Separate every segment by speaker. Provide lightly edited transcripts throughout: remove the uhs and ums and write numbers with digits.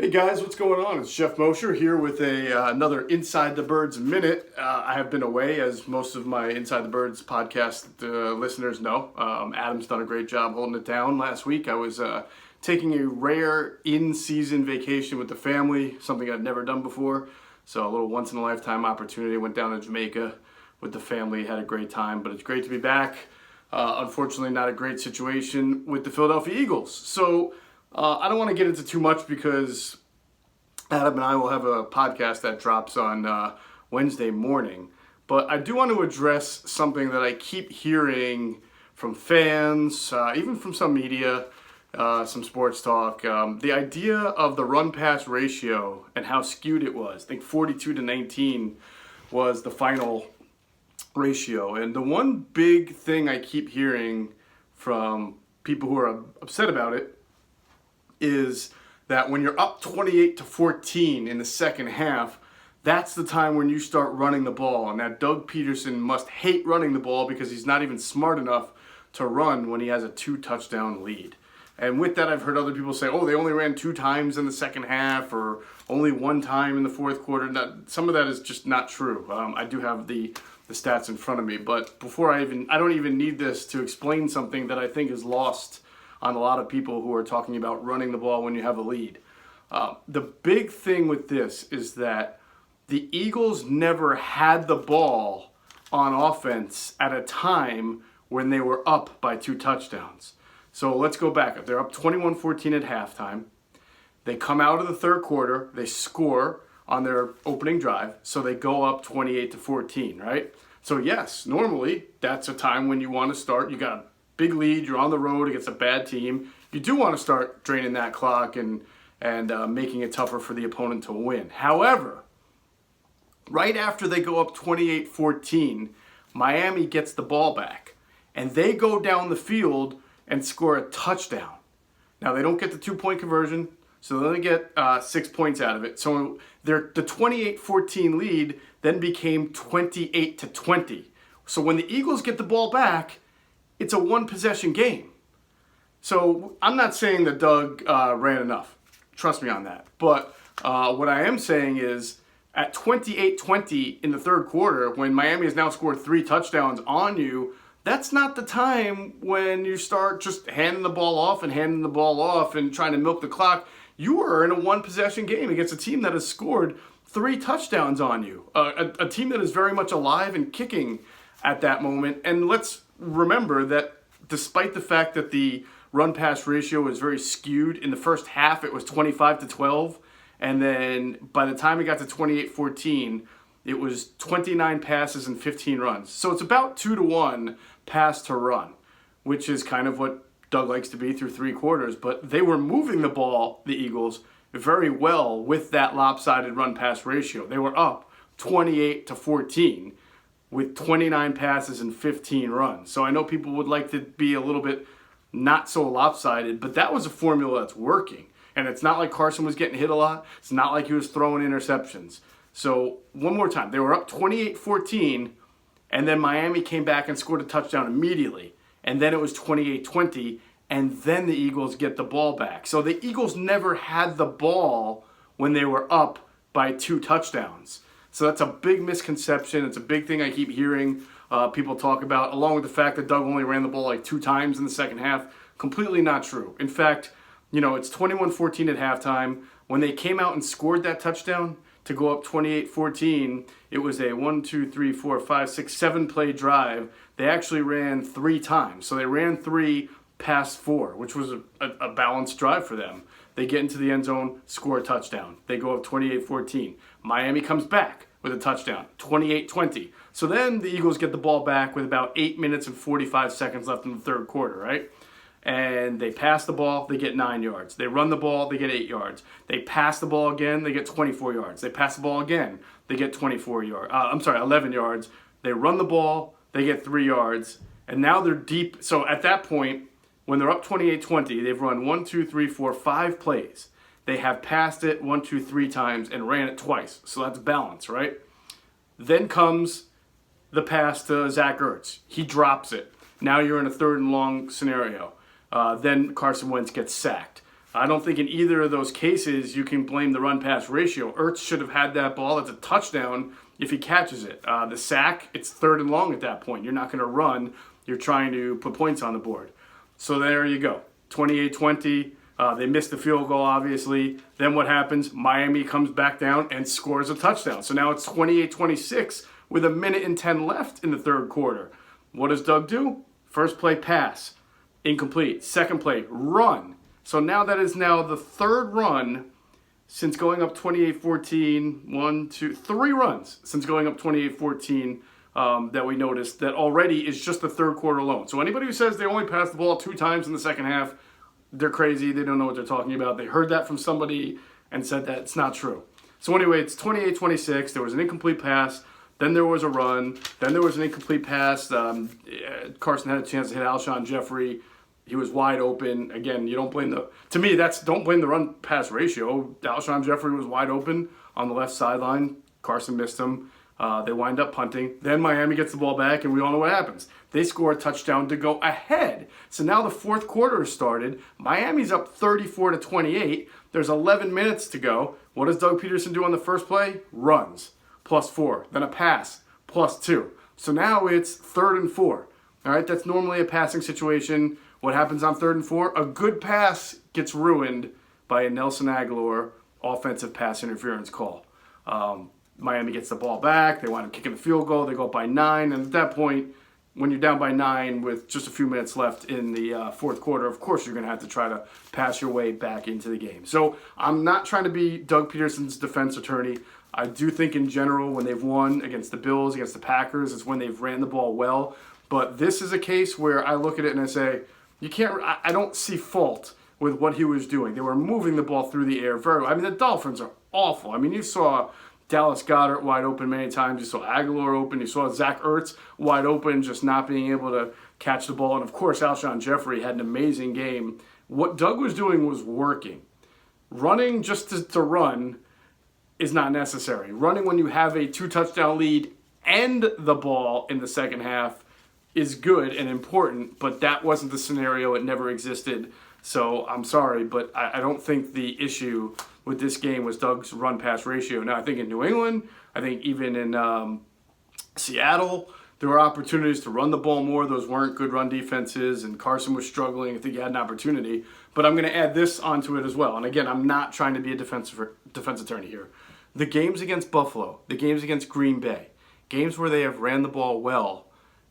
Speaker 1: Hey guys, what's going on? It's Geoff Mosher here with another Inside the Birds Minute. I have been away, as most of my Inside the Birds podcast listeners know. Adam's done a great job holding it down last week. I was taking a rare in-season vacation with the family, something I'd never done before. So a little once-in-a-lifetime opportunity. Went down to Jamaica with the family, had a great time, but it's great to be back. Unfortunately, not a great situation with the Philadelphia Eagles. So I don't want to get into too much because Adam and I will have a podcast that drops on Wednesday morning. But I do want to address something that I keep hearing from fans, even from some media, some sports talk. The idea of the run-pass ratio and how skewed it was. I think 42-19 was the final ratio. And the one big thing I keep hearing from people who are upset about it is that when you're up 28-14 in the second half, that's the time when you start running the ball. And that Doug Pederson must hate running the ball because he's not even smart enough to run when he has a 2-touchdown lead. And with that, I've heard other people say, oh, they only ran 2 times in the second half or only 1 time in the fourth quarter. Some of that is just not true. I do have the stats in front of me. But before I don't even need this to explain something that I think is lost on a lot of people who are talking about running the ball when you have a lead. The big thing with this is that the Eagles never had the ball on offense at a time when they were up by 2 touchdowns. So let's go back. They're up 21-14 at halftime. They come out of the third quarter. They score on their opening drive. So they go up 28-14, right? So yes, normally that's a time when you want to start. You got a big lead. You're on the road against a bad team. You do want to start draining that clock and making it tougher for the opponent to win. However, right after they go up 28-14, Miami gets the ball back. And they go down the field and score a touchdown. Now, they don't get the 2-point conversion, so they only get 6 points out of it. So the 28-14 lead then became 28-20. So when the Eagles get the ball back, it's a 1-possession game. So I'm not saying that Doug ran enough. Trust me on that. But what I am saying is at 28-20 in the third quarter, when Miami has now scored 3 touchdowns on you, that's not the time when you start just handing the ball off and trying to milk the clock. You are in a 1-possession game against a team that has scored 3 touchdowns on you. A team that is very much alive and kicking at that moment. And let's remember that despite the fact that the run-pass ratio was very skewed, in the first half it was 25-12. And then by the time it got to 28-14, it was 29 passes and 15 runs. So it's about 2-to-1 pass to run, which is kind of what Doug likes to be through 3 quarters. But they were moving the ball, the Eagles, very well with that lopsided run-pass ratio. They were up 28-14 with 29 passes and 15 runs. So I know people would like to be a little bit not so lopsided, but that was a formula that's working. And it's not like Carson was getting hit a lot. It's not like he was throwing interceptions. So one more time, they were up 28-14, and then Miami came back and scored a touchdown immediately. And then it was 28-20, and then the Eagles get the ball back. So the Eagles never had the ball when they were up by 2 touchdowns. So that's a big misconception. It's a big thing I keep hearing people talk about, along with the fact that Doug only ran the ball like 2 times in the second half. Completely not true. In fact, it's 21-14 at halftime. When they came out and scored that touchdown to go up 28-14, it was a 7-play drive. They actually ran 3 times. So they ran 3, passed 4, which was a balanced drive for them. They get into the end zone, score a touchdown. They go up 28-14. Miami comes back with a touchdown, 28-20. So then the Eagles get the ball back with about 8 minutes and 45 seconds left in the third quarter, right? And they pass the ball, they get 9 yards. They run the ball, they get 8 yards. They pass the ball again, they get 24 yards. They pass the ball again, they get 11 yards. They run the ball, they get 3 yards. And now they're deep. So at that point, when they're up 28-20, they've run 5 plays. They have passed it 3 times and ran it twice. So that's balance, right? Then comes the pass to Zach Ertz. He drops it. Now you're in a 3rd and long scenario. Then Carson Wentz gets sacked. I don't think in either of those cases you can blame the run-pass ratio. Ertz should have had that ball. It's a touchdown if he catches it. The sack, it's 3rd and long at that point. You're not going to run. You're trying to put points on the board. So there you go. 28-20. They missed the field goal, obviously. Then what happens? Miami comes back down and scores a touchdown. So now it's 28-26 with 1:10 left in the third quarter. What does Doug do? First play, pass. Incomplete. Second play, run. So now that is now the third run since going up 28-14. 3 runs since going up 28-14 that we noticed that already is just the third quarter alone. So anybody who says they only passed the ball 2 times in the second half, they're crazy. They don't know what they're talking about. They heard that from somebody and said that it's not true. So anyway, it's 28-26. There was an incomplete pass. Then there was a run. Then there was an incomplete pass. Carson had a chance to hit Alshon Jeffrey. He was wide open. Again, you don't blame don't blame the run pass ratio. Alshon Jeffrey was wide open on the left sideline. Carson missed him. They wind up punting. Then Miami gets the ball back, and we all know what happens. They score a touchdown to go ahead. So now the fourth quarter has started. Miami's up 34-28. There's 11 minutes to go. What does Doug Pederson do on the first play? Runs. +4. Then a pass. +2. So now it's 3rd and 4. All right, that's normally a passing situation. What happens on 3rd and 4? A good pass gets ruined by a Nelson Aguilar offensive pass interference call. Miami gets the ball back. They wind up kicking the field goal. They go up by 9. And at that point, when you're down by 9 with just a few minutes left in the fourth quarter, of course you're going to have to try to pass your way back into the game. So I'm not trying to be Doug Pederson's defense attorney. I do think in general when they've won against the Bills, against the Packers, it's when they've ran the ball well. But this is a case where I look at it and I say, I don't see fault with what he was doing. They were moving the ball through the air very well. I mean, the Dolphins are awful. I mean, you saw Dallas Goedert wide open many times. You saw Aguilar open. You saw Zach Ertz wide open, just not being able to catch the ball. And, of course, Alshon Jeffrey had an amazing game. What Doug was doing was working. Running just to run is not necessary. Running when you have a 2-touchdown lead and the ball in the second half is good and important, but that wasn't the scenario. It never existed. So I'm sorry, but I don't think the issue with this game was Doug's run-pass ratio. Now, I think in New England, I think even in Seattle, there were opportunities to run the ball more. Those weren't good run defenses, and Carson was struggling. I think he had an opportunity. But I'm going to add this onto it as well. And again, I'm not trying to be a defense attorney here. The games against Buffalo, the games against Green Bay, games where they have ran the ball well,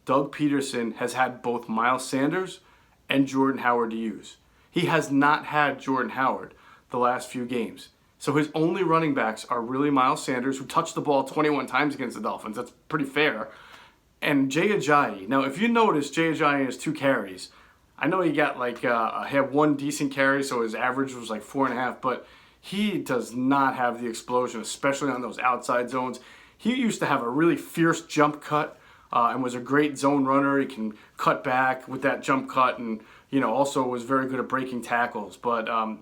Speaker 1: Doug Pederson has had both Miles Sanders and Jordan Howard to use. He has not had Jordan Howard the last few games. So his only running backs are really Miles Sanders, who touched the ball 21 times against the Dolphins. That's pretty fair. And Jay Ajayi. Now, if you notice, Jay Ajayi has 2 carries. I know he got had 1 decent carry, so his average was like 4.5, but he does not have the explosion, especially on those outside zones. He used to have a really fierce jump cut and was a great zone runner. He can cut back with that jump cut and, also was very good at breaking tackles. But on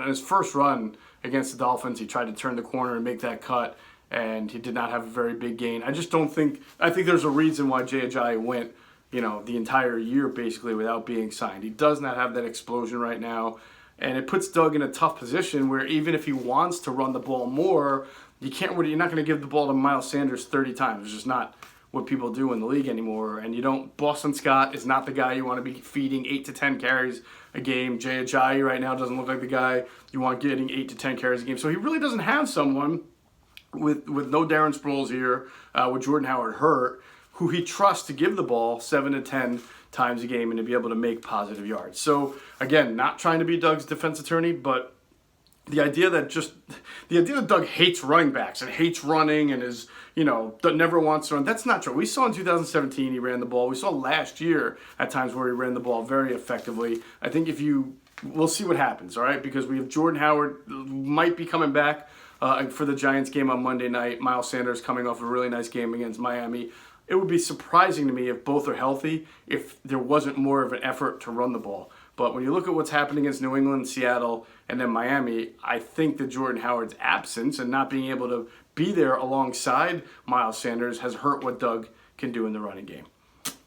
Speaker 1: his first run against the Dolphins, he tried to turn the corner and make that cut, and he did not have a very big gain. I think there's a reason why Jay Ajayi went, the entire year basically without being signed. He does not have that explosion right now. And it puts Doug in a tough position where even if he wants to run the ball more, you're not going to give the ball to Miles Sanders 30 times. It's just not what people do in the league anymore. And Boston Scott is not the guy you want to be feeding 8 to 10 carries a game. Jay Ajayi right now doesn't look like the guy you want getting 8 to 10 carries a game. So he really doesn't have someone with no Darren Sproles here, with Jordan Howard hurt, who he trusts to give the ball 7 to 10 times a game and to be able to make positive yards. So again, not trying to be Doug's defense attorney, but the idea that Doug hates running backs and hates running and is, never wants to run, that's not true. We saw in 2017 he ran the ball. We saw last year at times where he ran the ball very effectively. I think we'll see what happens, all right? Because we have Jordan Howard might be coming back for the Giants game on Monday night. Miles Sanders coming off a really nice game against Miami. It would be surprising to me if both are healthy, if there wasn't more of an effort to run the ball. But when you look at what's happening against New England, Seattle, and then Miami, I think that Jordan Howard's absence and not being able to be there alongside Miles Sanders has hurt what Doug can do in the running game.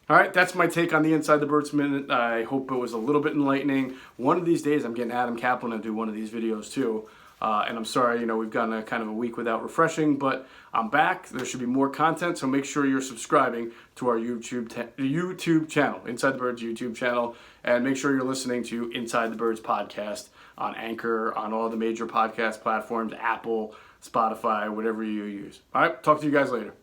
Speaker 1: All right, that's my take on the Inside the Birds Minute. I hope it was a little bit enlightening. One of these days, I'm getting Adam Kaplan to do one of these videos too. And I'm sorry, we've gone a kind of a week without refreshing, but I'm back. There should be more content, so make sure you're subscribing to our YouTube channel, Inside the Birds YouTube channel, and make sure you're listening to Inside the Birds podcast on Anchor, on all the major podcast platforms, Apple, Spotify, whatever you use. All right, talk to you guys later.